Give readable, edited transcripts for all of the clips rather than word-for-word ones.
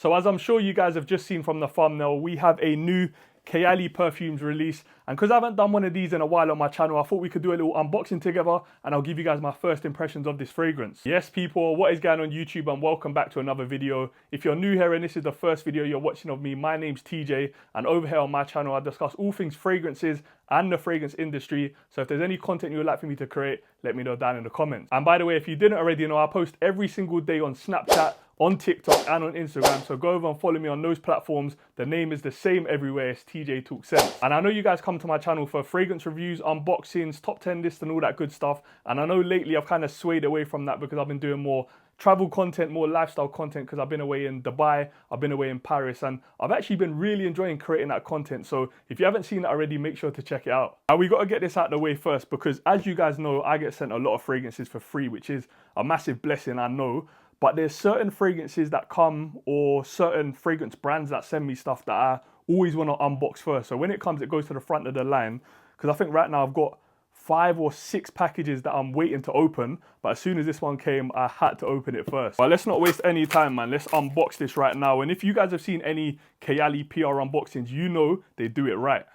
So as I'm sure you guys have just seen from the thumbnail, we have a new Kayali perfumes release, and because I haven't done one of these in a while on my channel, I thought we could do a little unboxing together and I'll give you guys my first impressions of this fragrance. Yes people, what is going on YouTube, and welcome back to another video. If you're new here and this is the first video you're watching of me, my name's TJ, and over here on my channel I discuss all things fragrances and the fragrance industry. So if there's any content you would like for me to create, let me know down in the comments. And by the way, if you didn't already know, I post every single day on Snapchat, on TikTok and on Instagram, so go over and follow me on those platforms. The name is the same everywhere, it's TJ Talk Sense. And I know you guys come to my channel for fragrance reviews, unboxings, top 10 lists and all that good stuff, and I know lately I've kind of swayed away from that because I've been doing more travel content, more lifestyle content, because I've been away in Dubai, I've been away in Paris, and I've actually been really enjoying creating that content. So if you haven't seen it already, make sure to check it out. Now we got to get this out of the way first, because as you guys know, I get sent a lot of fragrances for free, which is a massive blessing, I know. But there's certain fragrances that come, or certain fragrance brands that send me stuff that I always want to unbox first. So when it comes, it goes to the front of the line, because I think right now I've got 5 or 6 packages that I'm waiting to open. But as soon as this one came, I had to open it first. But let's not waste any time, man. Let's unbox this right now. And if you guys have seen any Kayali PR unboxings, you know they do it right.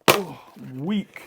Oh, weak.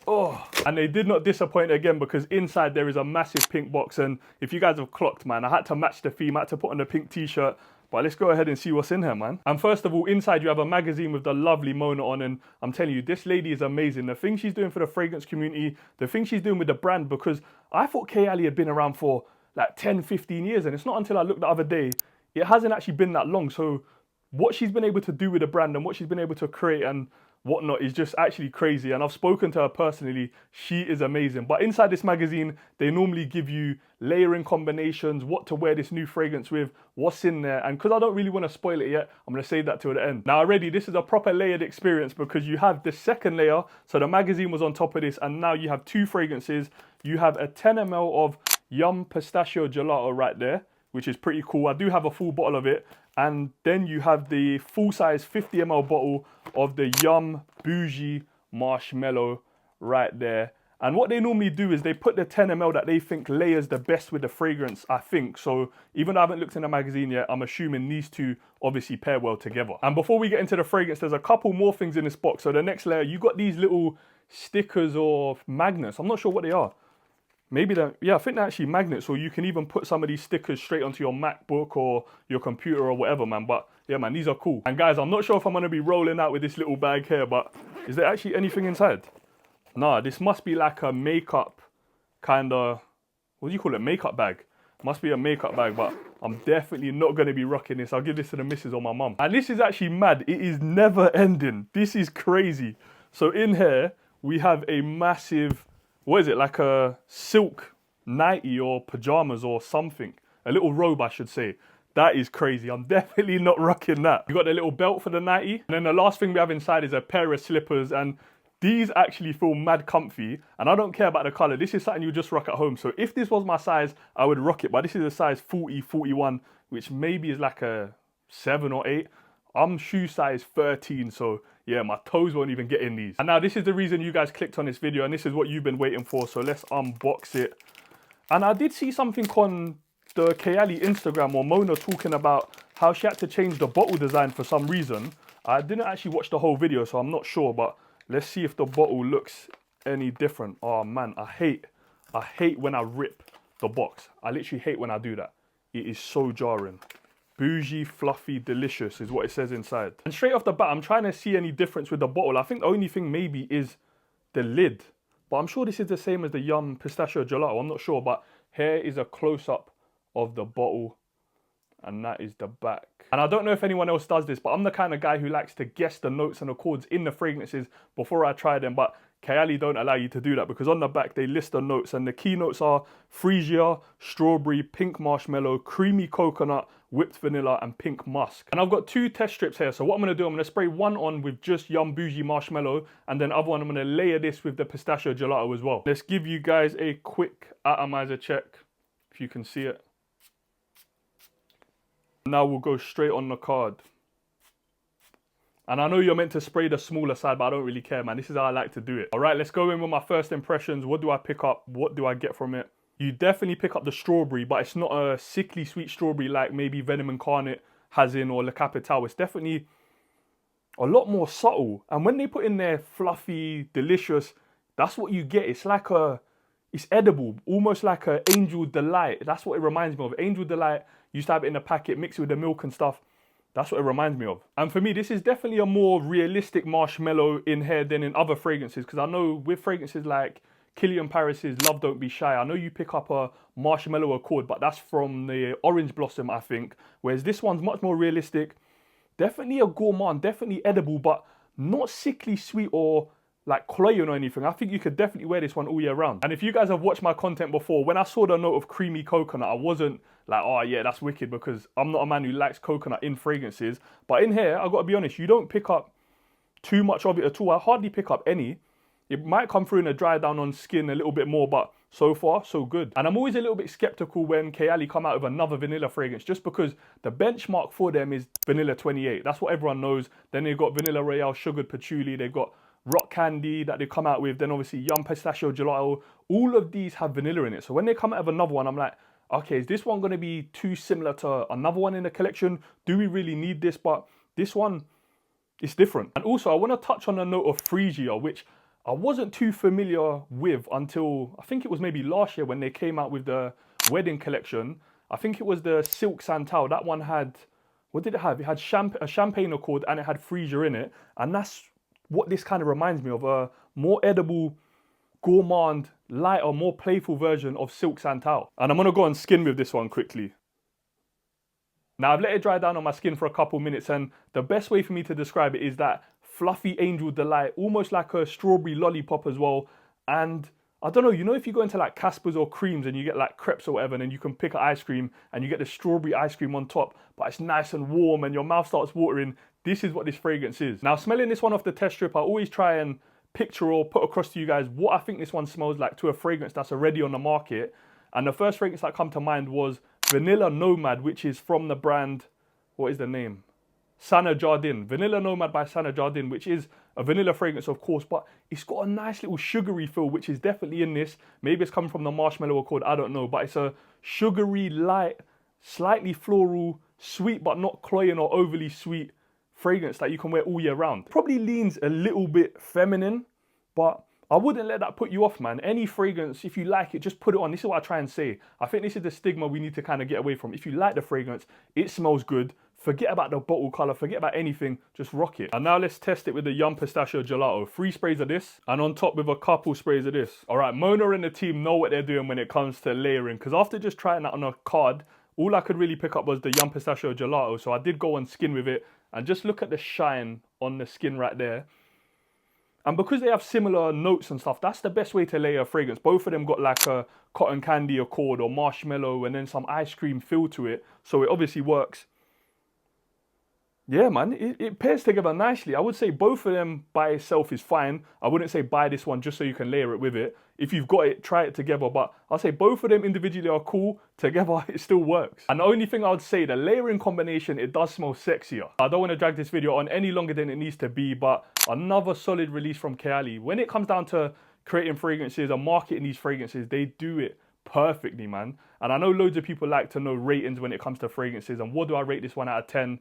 Oh, and they did not disappoint again, because inside there is a massive pink box, and if you guys have clocked, man, I had to match the theme, I had to put on the pink t-shirt. But let's go ahead and see what's in here, man. And first of all, inside you have a magazine with the lovely Mona on, and I'm telling you, this lady is amazing. The thing she's doing for the fragrance community, the thing she's doing with the brand, because I thought Kayali had been around for like 10, 15 years, and it's not until I looked the other day, it hasn't actually been that long. So what she's been able to do with the brand and what she's been able to create and whatnot is just actually crazy. And I've spoken to her personally, she is amazing. But inside this magazine, they normally give you layering combinations, what to wear this new fragrance with, what's in there. And because I don't really want to spoil it yet, I'm going to save that till the end. Now already, this is a proper layered experience, because you have the second layer. So the magazine was on top of this, and now you have 2 fragrances. You have a 10 ml of Yum Pistachio Gelato right there, which is pretty cool. I do have a full bottle of it. And then you have the full-size 50 ml bottle of the Yum Boujee Marshmellow right there. And what they normally do is they put the 10 ml that they think layers the best with the fragrance, I think. So even though I haven't looked in the magazine yet, I'm assuming these two obviously pair well together. And before we get into the fragrance, there's a couple more things in this box. So the next layer, you got these little stickers or magnets. I'm not sure what they are. Maybe they're, yeah, I think they're actually magnets, or you can even put some of these stickers straight onto your MacBook or your computer or whatever, man. But yeah, man, these are cool. And guys, I'm not sure if I'm going to be rolling out with this little bag here, but is there actually anything inside? Nah, this must be like a makeup kind of, what do you call it, makeup bag. Must be a makeup bag, but I'm definitely not going to be rocking this. I'll give this to the missus or my mum. And this is actually mad. It is never ending. This is crazy. So in here, we have a massive, what is it, like a silk nightie or pajamas or something. A little robe, I should say. That is crazy. I'm definitely not rocking that. You got the little belt for the nightie. And then the last thing we have inside is a pair of slippers. And these actually feel mad comfy. And I don't care about the color. This is something you just rock at home. So if this was my size, I would rock it. But this is a size 40, 41, which maybe is like a 7 or 8. I'm shoe size 13, so yeah, my toes won't even get in these. And now this is the reason you guys clicked on this video, and this is what you've been waiting for, so let's unbox it. And I did see something on the Kayali Instagram, or Mona, talking about how she had to change the bottle design for some reason. I didn't actually watch the whole video, so I'm not sure, but let's see if the bottle looks any different. Oh man, I hate when I rip the box. I literally hate when I do that. It is so jarring. Bougie, fluffy, delicious is what it says inside. And straight off the bat, I'm trying to see any difference with the bottle. I think the only thing maybe is the lid. But I'm sure this is the same as the Yum Pistachio Gelato. I'm not sure, but here is a close-up of the bottle. And that is the back. And I don't know if anyone else does this, but I'm the kind of guy who likes to guess the notes and the chords in the fragrances before I try them. But Kayali don't allow you to do that, because on the back they list the notes, and the key notes are freesia, strawberry, pink marshmallow, creamy coconut, whipped vanilla, and pink musk. And I've got 2 test strips here. So what I'm going to do, I'm going to spray one on with just Yum Boujee Marshmellow, and then other one I'm going to layer this with the pistachio gelato as well. Let's give you guys a quick atomizer check, if you can see it. Now we'll go straight on the card. And I know you're meant to spray the smaller side, but I don't really care, man. This is how I like to do it. All right, let's go in with my first impressions. What do I pick up? What do I get from it? You definitely pick up the strawberry, but it's not a sickly sweet strawberry like maybe Venom Incarnate has in or Le Capital. It's definitely a lot more subtle. And when they put in their fluffy, delicious, that's what you get. It's like it's edible, almost like a Angel Delight. That's what it reminds me of. Angel Delight, used to have it in a packet, mixed with the milk and stuff. That's what it reminds me of. And for me, this is definitely a more realistic marshmallow in here than in other fragrances. Because I know with fragrances like Kilian Paris's Love Don't Be Shy, I know you pick up a marshmallow accord, but that's from the Orange Blossom, I think. Whereas this one's much more realistic. Definitely a gourmand, definitely edible, but not sickly sweet or like cloying or anything. I think you could definitely wear this one all year round. And if you guys have watched my content before, when I saw the note of creamy coconut, I wasn't like, oh yeah, that's wicked, because I'm not a man who likes coconut in fragrances. But in here, I've got to be honest, you don't pick up too much of it at all. I hardly pick up any. It might come through in a dry down on skin a little bit more, but so far, so good. And I'm always a little bit skeptical when Kayali come out with another vanilla fragrance, just because the benchmark for them is vanilla 28. That's what everyone knows. Then they've got vanilla royale, sugared patchouli. They've got rock candy that they come out with. Then obviously yum pistachio gelato. All of these have vanilla in it. So when they come out with another one, I'm like, okay, is this one going to be too similar to another one in the collection? Do we really need this? But this one is different. And also, I want to touch on a note of Phrygia, which I wasn't too familiar with until, I think it was maybe last year when they came out with the wedding collection. I think it was the Silk Santal. That one had, what did it have? It had a champagne accord and it had Phrygia in it. And that's what this kind of reminds me of, a more edible, gourmand, lighter, more playful version of Silk Santal. And I'm going to go on skin with this one quickly. Now, I've let it dry down on my skin for a couple minutes, and the best way for me to describe it is that fluffy Angel Delight, almost like a strawberry lollipop as well. And I don't know, you know, if you go into like Casper's or Creams and you get like crepes or whatever, and then you can pick an ice cream and you get the strawberry ice cream on top, but it's nice and warm and your mouth starts watering. This is what this fragrance is. Now, smelling this one off the test strip, I always try and picture or put across to you guys what I think this one smells like to a fragrance that's already on the market. And the first fragrance that come to mind was Vanilla Nomad, which is from the brand, what is the name? Sana Jardin. Vanilla Nomad by Sana Jardin, which is a vanilla fragrance, of course, but it's got a nice little sugary feel, which is definitely in this. Maybe it's coming from the marshmallow accord, I don't know, but it's a sugary, light, slightly floral, sweet but not cloying or overly sweet fragrance that you can wear all year round. Probably leans a little bit feminine, but I wouldn't let that put you off, man. Any fragrance, if you like it, just put it on. This is what I try and say. I think this is the stigma we need to kind of get away from. If you like the fragrance, it smells good. Forget about the bottle color, forget about anything, just rock it. And now let's test it with the Yum Pistachio Gelato. 3 sprays of this, and on top with a couple sprays of this. All right, Mona and the team know what they're doing when it comes to layering, because after just trying that on a card, all I could really pick up was the Yum Pistachio Gelato. So I did go on skin with it, and just look at the shine on the skin right there. And because they have similar notes and stuff, that's the best way to layer a fragrance. Both of them got like a cotton candy accord or marshmallow and then some ice cream feel to it. So it obviously works. Yeah, man, it pairs together nicely. I would say both of them by itself is fine. I wouldn't say buy this one just so you can layer it with it. If you've got it, try it together. But I'll say both of them individually are cool. Together, it still works. And the only thing I would say, the layering combination, it does smell sexier. I don't want to drag this video on any longer than it needs to be, but another solid release from Kayali. When it comes down to creating fragrances and marketing these fragrances, they do it perfectly, man. And I know loads of people like to know ratings when it comes to fragrances. And what do I rate this one out of 10?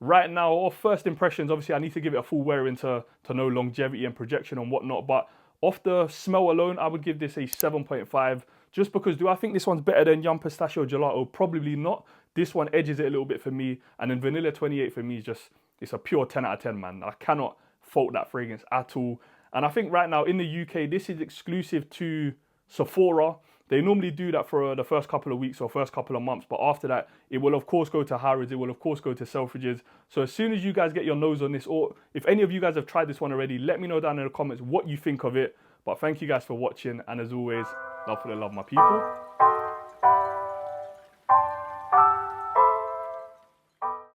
Right now, off first impressions, obviously I need to give it a full wear into to know longevity and projection and whatnot, but off the smell alone, I would give this a 7.5, just because do I think this one's better than Yum Pistachio Gelato? Probably not. This one edges it a little bit for me, and then Vanilla 28 for me is just, it's a pure 10 out of 10, man. I cannot fault that fragrance at all. And I think right now in the UK, this is exclusive to Sephora. They normally do that for the first couple of weeks or first couple of months, but after that, it will of course go to Harrods, it will of course go to Selfridges. So as soon as you guys get your nose on this, or if any of you guys have tried this one already, let me know down in the comments what you think of it. But thank you guys for watching, and as always, love for the love, my people.